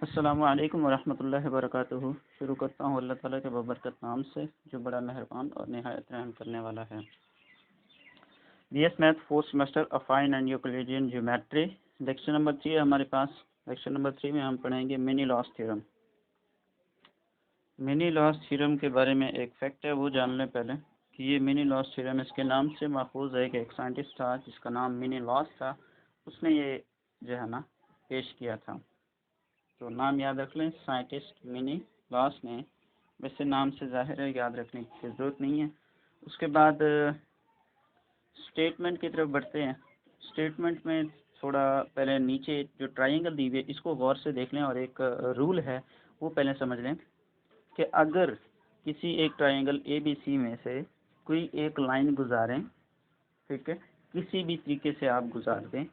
अस्सलामुअलैकुम वरहमतुल्लाहि वबरकातुहू। शुरू करता हूँ अल्लाह ताला के बबरकत नाम से जो बड़ा मेहरबान और निहायत रहम करने वाला है। BS math fourth semester affine and Euclidean geometry lecture number 3 है हमारे पास। लेक्चर नंबर 3 में हम पढ़ेंगे mini loss theorem. Mini loss theorem के बारे में एक फैक्ट है वो जान लें पहले कि ये मिनी लॉस थ्योरम इसके नाम से माखूज है कि एक साइंटिस्ट था जिसका नाम मिनी लॉस था, उसने ये जो है ना पेश किया था। तो नाम याद रख लें, साइंटिस्ट मिनी लॉस ने। वैसे नाम से जाहिर है याद रखने की ज़रूरत नहीं है। उसके बाद स्टेटमेंट की तरफ बढ़ते हैं। स्टेटमेंट में थोड़ा पहले नीचे जो ट्रायंगल दी हुई है इसको गौर से देख लें और एक रूल है वो पहले समझ लें कि अगर किसी एक ट्रायंगल ए बी सी में से कोई एक लाइन गुजारें, ठीक है, किसी भी तरीके से आप गुजार दें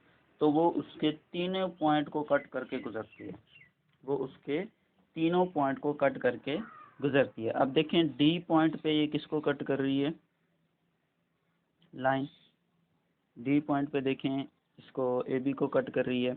तो वो उसके तीनों पॉइंट को कट करके गुजरती है। वो उसके तीनों पॉइंट को कट करके गुजरती है। अब देखें डी पॉइंट पे ये किसको कट कर रही है, लाइन डी पॉइंट पे देखें इसको ए बी को कट कर रही है,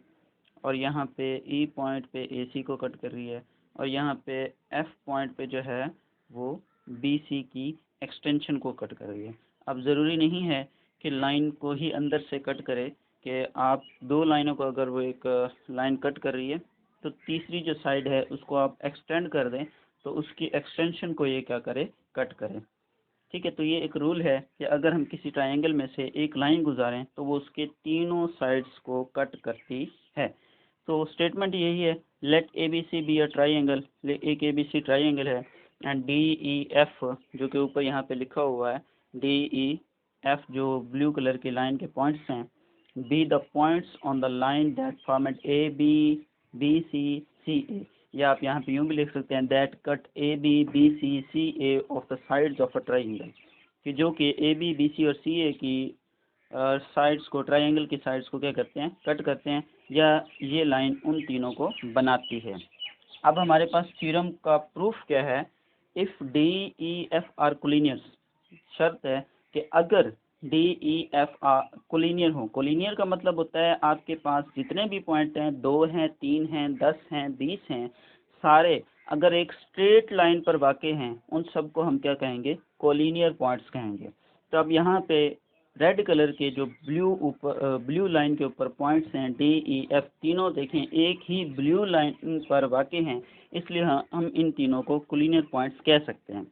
और यहाँ पे ई पॉइंट पे ए सी को कट कर रही है, और यहाँ पे एफ पॉइंट पे जो है वो बी सी की एक्सटेंशन को कट कर रही है। अब ज़रूरी नहीं है कि लाइन को ही अंदर से कट करे कि आप दो लाइनों को अगर वो एक लाइन कट कर रही है तो तीसरी जो साइड है उसको आप एक्सटेंड कर दें तो उसकी एक्सटेंशन को ये क्या करे, कट करें। ठीक है, तो ये एक रूल है कि अगर हम किसी ट्रायंगल में से एक लाइन गुजारें तो वो उसके तीनों साइड्स को कट करती है। तो स्टेटमेंट यही है, let A B C be a triangle. एक ए बी सी ट्रायंगल है एंड डी ई एफ जो कि ऊपर यहाँ पे लिखा हुआ है, डी ई एफ जो ब्लू कलर की लाइन के पॉइंट्स हैं, be the points on the line that format A B B C C A, या आप यहाँ पे यूँ भी लिख सकते हैं that cut A B B C C A of the sides of a triangle, कि जो कि ए बी बी सी और सी ए की साइड्स को, ट्रायंगल की साइड्स को क्या करते हैं, कट करते हैं, या ये लाइन उन तीनों को बनाती है। अब हमारे पास थ्योरम का प्रूफ क्या है, if D E F are collinears, शर्त है कि अगर D E F are collinear हो। कोलिनियर का मतलब होता है आपके पास जितने भी पॉइंट हैं, 2 हैं, 3 हैं, 10 हैं, 20 हैं, सारे अगर एक स्ट्रेट लाइन पर वाक़े हैं उन सबको हम क्या कहेंगे, कोलिनियर पॉइंट्स कहेंगे। तो अब यहाँ पे रेड कलर के जो ब्लू लाइन के ऊपर पॉइंट्स हैं डी ई एफ, तीनों देखें एक ही ब्लू लाइन पर वाक़े हैं, इसलिए हम इन तीनों को कोलिनियर पॉइंट्स कह सकते हैं।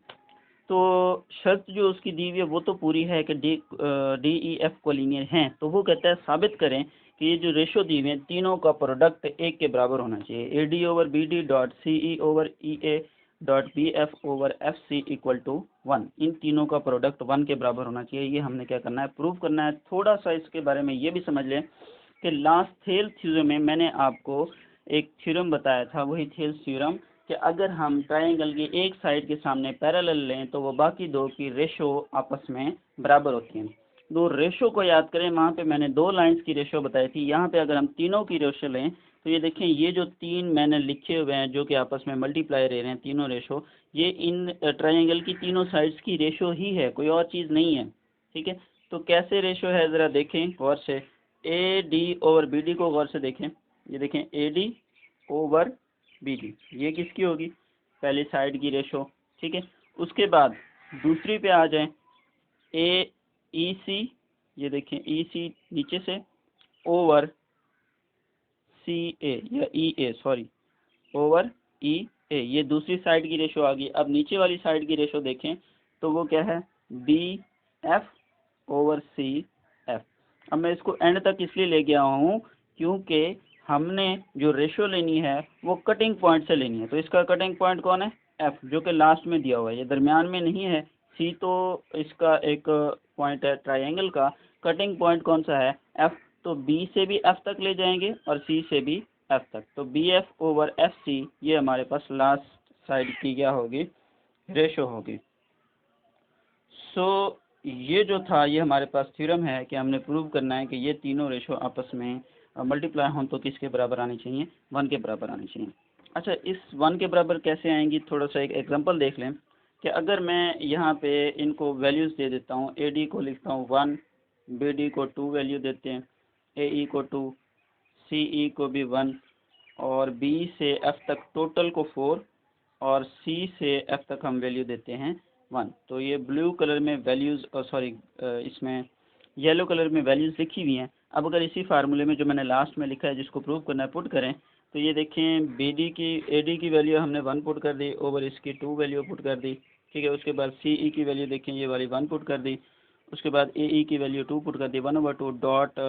तो शर्त जो उसकी दी हुई है वो तो पूरी है कि डी ई एफ कोलिनियर हैं। तो वो कहता है साबित करें कि ये जो रेशो दी हुई है तीनों का प्रोडक्ट एक के बराबर होना चाहिए। A D over B D dot C E over E A dot B F over F C equal to 1, इन तीनों का प्रोडक्ट 1 के बराबर होना चाहिए। ये हमने क्या करना है, प्रूव करना है। थोड़ा सा इसके बारे में ये भी समझ लें कि लास्ट थेल थ्योरम में मैंने आपको एक थ्योरम बताया था, वही थेल थ्योरम कि अगर हम ट्रायंगल की एक साइड के सामने पैरेलल लें तो वो बाकी दो की रेशो आपस में बराबर होती हैं। दो रेशो को याद करें, वहाँ पे मैंने दो लाइंस की रेशो बताई थी। यहाँ पे अगर हम तीनों की रेशो लें तो ये देखें, ये जो तीन मैंने लिखे हुए हैं जो कि आपस में मल्टीप्लाई रह रहे हैं तीनों रेशो, ये इन ट्रायंगल की तीनों साइड्स की रेशो ही है, कोई और चीज़ नहीं है। ठीक है, तो कैसे रेशो है ज़रा देखें गौर से। A D over B D को गौर से देखें, ये देखें A D over B D, ये किसकी होगी, पहली साइड की रेशो। ठीक है, उसके बाद दूसरी पे आ जाएं, ए ई सी, ये देखें ई सी नीचे से, ओवर सी ए या ई ए, सॉरी, ओवर ई ए, ये दूसरी साइड की रेशो आ गई। अब नीचे वाली साइड की रेशो देखें तो वो क्या है, B F over C F. अब मैं इसको एंड तक इसलिए ले गया हूँ क्योंकि हमने जो रेशो लेनी है वो कटिंग पॉइंट से लेनी है। तो इसका कटिंग पॉइंट कौन है, एफ, जो कि लास्ट में दिया हुआ है, ये दरमियान में नहीं है। सी तो इसका एक पॉइंट है ट्रायंगल का, कटिंग पॉइंट कौन सा है, एफ। तो बी से भी एफ तक ले जाएंगे और सी से भी एफ तक, तो B F over F C ये हमारे पास लास्ट साइड की क्या होगी, रेशो होगी। सो ये जो था ये हमारे पास थ्योरम है कि हमने प्रूव करना है कि ये तीनों रेशो आपस में मल्टीप्लाई हों तो किसके बराबर आनी चाहिए, 1 के बराबर आनी चाहिए। अच्छा, इस 1 के बराबर कैसे आएंगी, थोड़ा सा एक एग्जांपल देख लें कि अगर मैं यहाँ पे इनको वैल्यूज़ दे देता हूँ, ए डी को लिखता हूँ 1, बी डी को 2 वैल्यू देते हैं, ए ई को 2, सी ई को भी 1 और बी से एफ तक टोटल को 4 और सी से एफ तक हम वैल्यू देते हैं 1। तो ये ब्लू कलर में वैल्यूज़ इसमें येलो कलर में वैल्यूज़ लिखी हुई हैं। अब अगर इसी फार्मूले में जो मैंने लास्ट में लिखा है जिसको प्रूव करना है पुट करें, तो ये देखें ए डी की वैल्यू हमने 1 पुट कर दी, ओवर इसकी 2 वैल्यू पुट कर दी, ठीक है। उसके बाद सी ई की वैल्यू देखें ये वाली 1 पुट कर दी, उसके बाद ए ई की वैल्यू 2 पुट कर दी 1/2 डॉट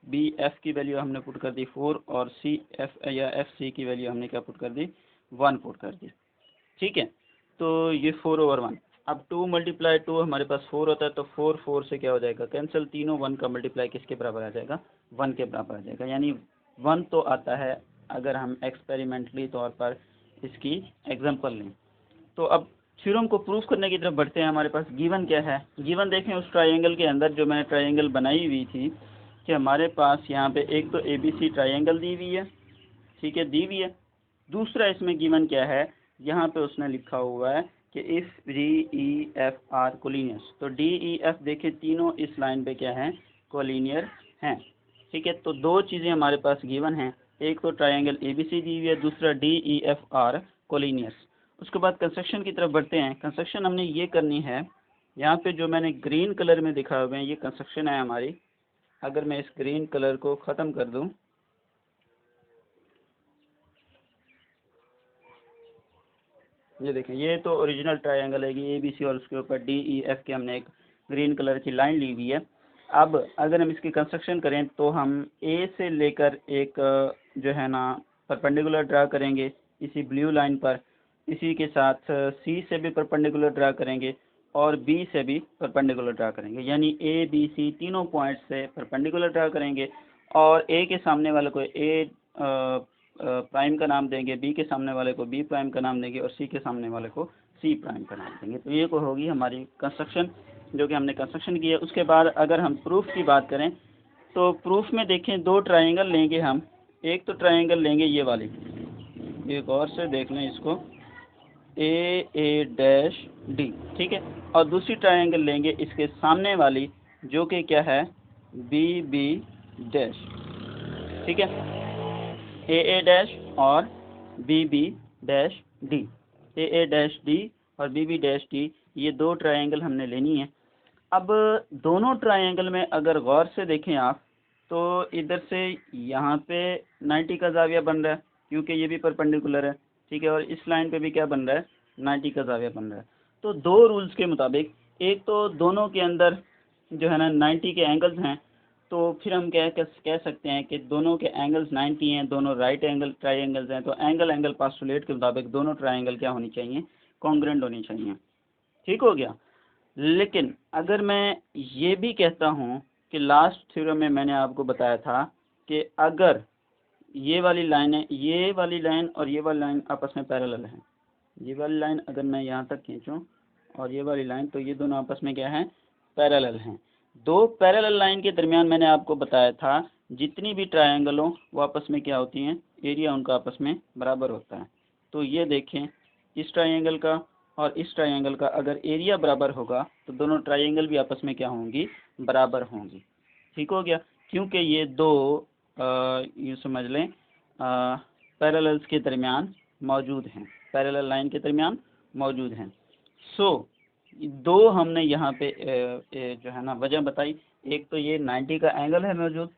बी एफ की वैल्यू हमने पुट कर दी 4 और सी एफ या एफ सी की वैल्यू हमने क्या पुट कर दी 1 पुट कर दी, ठीक है। तो ये 4/1। अब 2 × 2 हमारे पास 4 होता है, तो 4 से क्या हो जाएगा कैंसिल, तीनों 1 का मल्टीप्लाई किसके बराबर आ जाएगा 1 के बराबर आ जाएगा, यानी 1 तो आता है अगर हम एक्सपेरिमेंटली तौर पर इसकी एग्जांपल लें। तो अब थ्योरम को प्रूफ करने की तरफ बढ़ते हैं। हमारे पास गिवन क्या है, गिवन देखें उस ट्रायंगल के अंदर जो मैंने ट्रायंगल बनाई हुई थी कि हमारे पास यहाँ पे एक तो ABC ट्रायंगल दी हुई है, ठीक है, दी हुई है। दूसरा इसमें गिवन क्या है, यहाँ पे उसने लिखा हुआ है कि इफ़ DEF आर कोलिनियस, तो DEF देखें तीनों इस लाइन पे क्या है कोलिनियर हैं, ठीक है। तो दो चीज़ें हमारे पास गिवन हैं, एक तो ट्रायंगल ABC दी हुई है, दूसरा DEF आर कोलिनियस। उसके बाद कंस्ट्रक्शन की तरफ बढ़ते हैं। कंस्ट्रक्शन हमने ये करनी है, यहाँ पे जो मैंने ग्रीन कलर में दिखा हुए हैं ये कंस्ट्रक्शन है हमारी। अगर मैं इस ग्रीन कलर को ख़त्म कर दूँ, ये देखें ये तो ओरिजिनल ट्रायंगल है कि ABC और उसके ऊपर DEF के हमने एक ग्रीन कलर की लाइन ली हुई है। अब अगर हम इसकी कंस्ट्रक्शन करें तो हम A से लेकर एक जो है ना परपेंडिकुलर ड्रा करेंगे इसी ब्लू लाइन पर, इसी के साथ C से भी परपेंडिकुलर ड्रा करेंगे और B से भी परपेंडिकुलर ड्रा करेंगे, यानी ABC तीनों पॉइंट से परपेंडिकुलर ड्रा करेंगे और A के सामने वाले को A प्राइम का नाम देंगे, बी के सामने वाले को बी प्राइम का नाम देंगे और सी के सामने वाले को सी प्राइम का नाम देंगे। तो ये को होगी हमारी कंस्ट्रक्शन जो कि हमने कंस्ट्रक्शन की है। उसके बाद अगर हम प्रूफ की बात करें तो प्रूफ में देखें दो ट्रायंगल लेंगे हम, एक तो ट्रायंगल लेंगे ये वाली, एक और से देख लें इसको AA' ठीक है, और दूसरी ट्रायंगल लेंगे इसके सामने वाली जो कि क्या है BB', ठीक है, AA' और BB'D, AA'D और BB'D, ये दो ट्रायंगल हमने लेनी है। अब दोनों ट्रायंगल में अगर गौर से देखें आप तो इधर से यहाँ पे 90 का ज़ाविया बन रहा है क्योंकि ये भी परपेंडिकुलर है, ठीक है, और इस लाइन पे भी क्या बन रहा है 90 का ज़ाविया बन रहा है। तो दो रूल्स के मुताबिक एक तो दोनों के अंदर जो है ना 90 के एंगल्स हैं, तो फिर हम कह सकते हैं कि दोनों के एंगल्स 90 हैं, दोनों राइट एंगल ट्रायंगल्स हैं, तो एंगल पास्टुलेट के मुताबिक दोनों ट्रायंगल क्या होनी चाहिए कॉन्ग्रुएंट होनी चाहिए, ठीक हो गया। लेकिन अगर मैं ये भी कहता हूँ कि लास्ट थ्योरम में मैंने आपको बताया था कि अगर ये वाली लाइन है, ये वाली लाइन और ये वाली लाइन आपस में पैरेलल है, ये वाली लाइन अगर मैं यहाँ तक खींचूँ और ये वाली लाइन, तो ये दोनों आपस में क्या है पैरेलल हैं। दो पैरेलल लाइन के दरमियान मैंने आपको बताया था जितनी भी ट्रायंगल हो वो आपस में क्या होती हैं एरिया उनका आपस में बराबर होता है। तो ये देखें इस ट्रायंगल का और इस ट्रायंगल का अगर एरिया बराबर होगा तो दोनों ट्रायंगल भी आपस में क्या होंगी बराबर होंगी, ठीक हो गया, क्योंकि ये दो यूँ समझ लें पैरेलल्स के दरमियान मौजूद हैं, पैरेलल लाइन के दरमियान मौजूद हैं। सो दो हमने यहाँ पे जो है ना वजह बताई, एक तो ये 90 का एंगल है मौजूद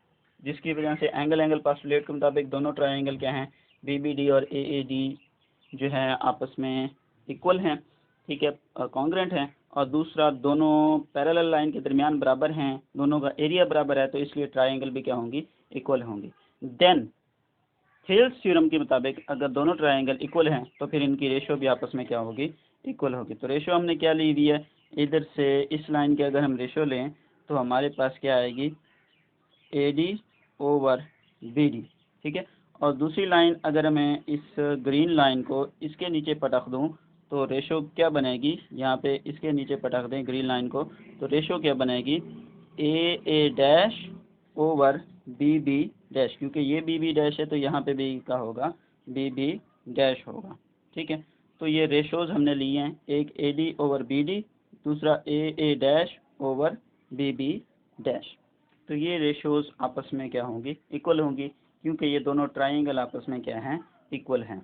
जिसकी वजह से एंगल पास्टुलेट के मुताबिक दोनों ट्रायंगल क्या हैं BBD और AAD जो है आपस में इक्वल हैं, ठीक है, कॉन्ग्रुएंट हैं, और दूसरा दोनों पैरेलल लाइन के दरमियान बराबर हैं, दोनों का एरिया बराबर है, तो इसलिए ट्रायंगल भी क्या होंगी इक्वल होंगी। देन थेल्स थ्योरम के मुताबिक अगर दोनों ट्रायंगल इक्वल हैं तो फिर इनकी रेशो भी आपस में क्या होगी इक्वल होगी। तो रेशो हमने क्या ली हुई है, इधर से इस लाइन के अगर हम रेशो लें तो हमारे पास क्या आएगी AD/BD, ठीक है, और दूसरी लाइन अगर मैं इस ग्रीन लाइन को इसके नीचे पटक दूं तो रेशो क्या बनेगी, यहाँ पे इसके नीचे पटक दें ग्रीन लाइन को तो रेशो क्या बनेगी AA'/BB', क्योंकि ये BB' है तो यहाँ पे भी क्या होगा BB' होगा, ठीक है। तो ये रेशोज़ हमने लिए हैं, एक AD/BD, दूसरा AA'/BB', तो ये रेशोज़ आपस में क्या होंगी इक्वल होंगी। क्योंकि ये दोनों ट्राइंगल आपस में क्या हैं, इक्वल हैं।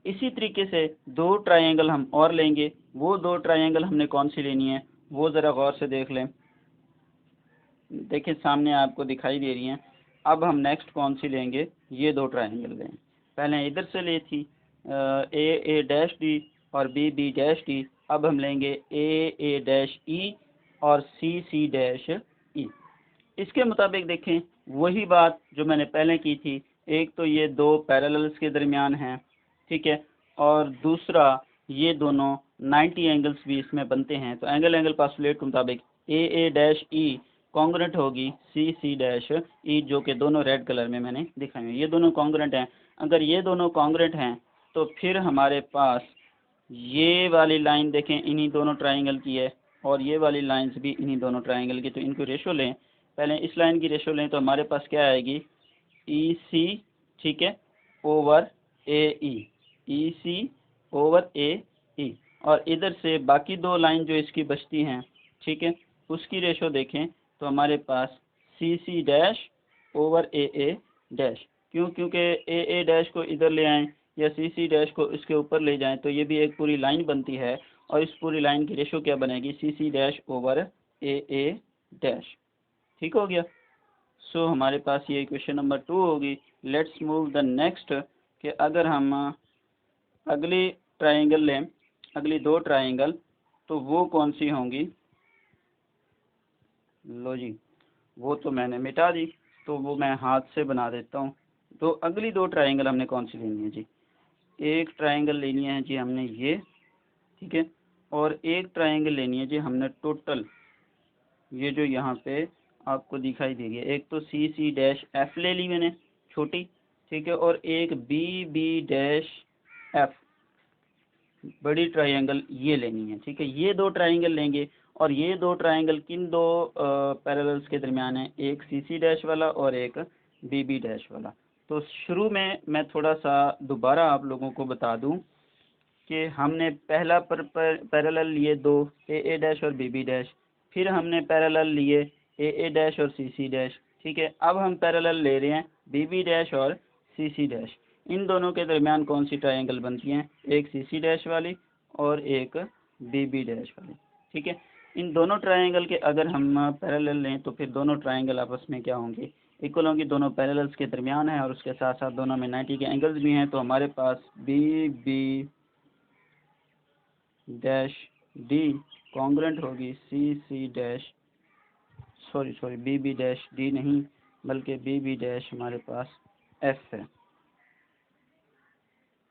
इसी तरीके से दो ट्राइंगल हम और लेंगे। वो दो ट्राइंगल हमने कौन सी लेनी है वो ज़रा गौर से देख लें। देखिए सामने आपको दिखाई दे रही हैं। अब हम नेक्स्ट कौन सी लेंगे, ये दो ट्राइंगल लें। पहले इधर से ली थी ए डैश डी और बी बी डैश डी। अब हम लेंगे ए डैश ई और सी डैश ई। इसके मुताबिक देखें वही बात जो मैंने पहले की थी। एक तो ये दो पैरेलल्स के दरमियान हैं, ठीक है, और दूसरा ये दोनों 90 एंगल्स भी इसमें बनते हैं। तो एंगल पास्टुलेट के मुताबिक ए डैश ई कॉन्ग्रुएंट होगी सी डैश ई, जो कि दोनों रेड कलर में मैंने दिखाई है। ये दोनों कॉन्ग्रुएंट हैं। अगर ये दोनों कॉन्ग्रुएंट हैं तो फिर हमारे पास ये वाली लाइन देखें इन्हीं दोनों ट्राइंगल की है और ये वाली लाइंस भी इन्हीं दोनों ट्राइंगल की। तो इनको रेशो लें। पहले इस लाइन की रेशो लें तो हमारे पास क्या आएगी, ई सी, ठीक है, ओवर ए सी ओवर ए ई। और इधर से बाकी दो लाइन जो इसकी बचती हैं, ठीक है, उसकी रेशो देखें तो हमारे पास सी डैश ओवर ए डैश। क्यों, क्योंकि ए डैश को इधर ले आएँ या सी डैश को इसके ऊपर ले जाएं तो ये भी एक पूरी लाइन बनती है और इस पूरी लाइन की रेशो क्या बनेगी, सी डैश ओवर ए डैश। ठीक हो गया। सो हमारे पास ये इक्वेशन नंबर 2 होगी। लेट्स मूव द नेक्स्ट कि अगर हम अगली ट्राइंगल लें, अगली दो ट्राइंगल, तो वो कौन सी होंगी। लो जी, वो तो मैंने मिटा दी, तो वो मैं हाथ से बना देता हूँ। तो अगली दो ट्राइंगल हमने कौन सी लेनी है जी। एक ट्राइंगल लेनी है जी हमने ये, ठीक है, और एक ट्राइंगल लेनी है जी हमने टोटल ये जो यहाँ पे आपको दिखाई दे रही है। एक तो सी डैश एफ ले ली मैंने छोटी, ठीक है, और एक बी डैश एफ बड़ी ट्राइंगल ये लेनी है, ठीक है। ये दो ट्राइंगल लेंगे और ये दो ट्राइंगल किन दो पैरेलल्स के दरमियान है, एक सी डैश वाला और एक बी डैश वाला। तो शुरू में मैं थोड़ा सा दोबारा आप लोगों को बता दूं कि हमने पहला पैरेलल लिए दो ए डैश और बी डैश, फिर हमने पैरेलल लिए ए डैश और सी डैश, ठीक है। अब हम पैरेलल ले रहे हैं बी डैश और सी डैश। इन दोनों के दरमियान कौन सी ट्रायंगल बनती हैं, एक सी डैश वाली और एक बी डैश वाली, ठीक है। इन दोनों ट्रायंगल के अगर हम पैरेलल लें तो फिर दोनों ट्रायंगल आपस में क्या होंगे, इक्वल होंगी, दोनों पैरेलल्स के दरमियान है और उसके साथ साथ दोनों में 90 के एंगल्स भी हैं। तो हमारे पास बी डैश डी कॉन्ग्रुएंट होगी C dash, sorry B dash D नहीं बल्कि बी डैश हमारे पास एफ है,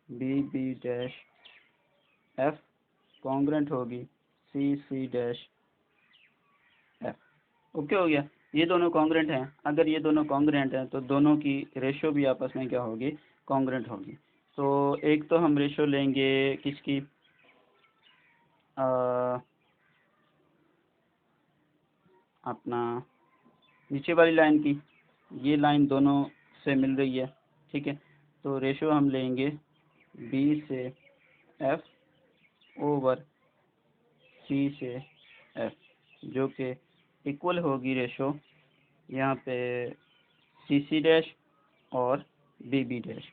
बी डैश एफ कॉन्ग्रुएंट होगी सी डैश एफ। ओके हो गया। ये दोनों कॉन्ग्रुएंट हैं। अगर ये दोनों कॉन्ग्रुएंट हैं तो दोनों की रेशो भी आपस में क्या होगी, कॉन्ग्रुएंट होगी। तो एक तो हम रेशो लेंगे किसकी, अपना नीचे वाली लाइन की। ये लाइन दोनों से मिल रही है, ठीक है। तो रेशो हम लेंगे बी से एफ ओवर सी से एफ, जो कि इक्वल होगी रेशो यहाँ पे सी डैश और बी डैश।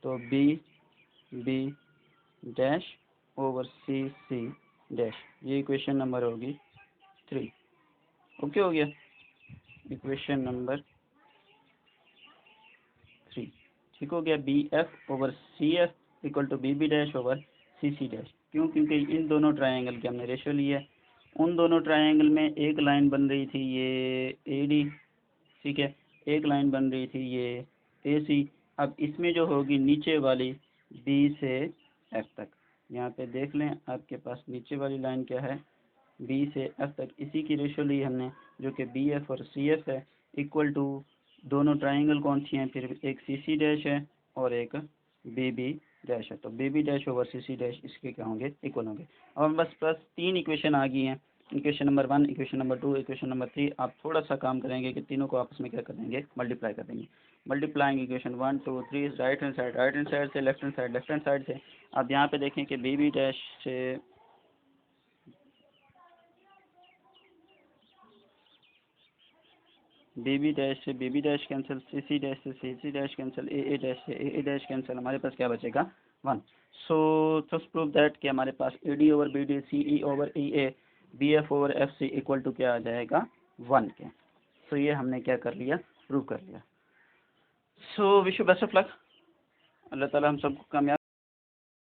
तो B dash over C dash, ये इक्वेशन नंबर होगी 3। ओके हो गया, इक्वेशन नंबर 3 ठीक हो गया। B F over C F equal to B dash over C dash. क्यों, क्योंकि इन दोनों ट्रायंगल के हमने रेशो लिया है। उन दोनों ट्रायंगल में एक लाइन बन रही थी ये ए डी, ठीक है, एक लाइन बन रही थी ये ए सी। अब इसमें जो होगी नीचे वाली बी से एफ तक, यहाँ पे देख लें आपके पास नीचे वाली लाइन क्या है, बी से एफ तक, इसी की रेशो ली हमने जो कि बी एफ और सी एफ है, इक्वल टू दोनों ट्राइंगल कौन सी हैं, फिर एक सी डैश है और एक बी डैश है। तो B dash over C dash इसके क्या होंगे, इक्वल होंगे। अब बस 3 इक्वेशन आ गई हैं, equation number 1, equation number 2, equation number 3। आप थोड़ा सा काम करेंगे कि तीनों को आपस में क्या कर देंगे, मल्टीप्लाई कर देंगे। Multiplying equation 1 2 3 right hand side से, लेफ्ट हैंड साइड से। आप यहाँ पे देखें कि बी डैश से बी बी डैश से बी बी डैश कैंसिल, सी सी डैश से सी सी डैश कैंसिल, ए डैश से ए डैश कैंसिल, हमारे पास क्या बचेगा 1। सो जस्ट प्रूव दैट कि हमारे पास A D over B D, C E over E A, B F over F C equal to क्या आ जाएगा 1 के। सो ये हमने क्या कर लिया, प्रूव कर लिया। So wish you best of luck, Allah ताला हम सबको कामयाब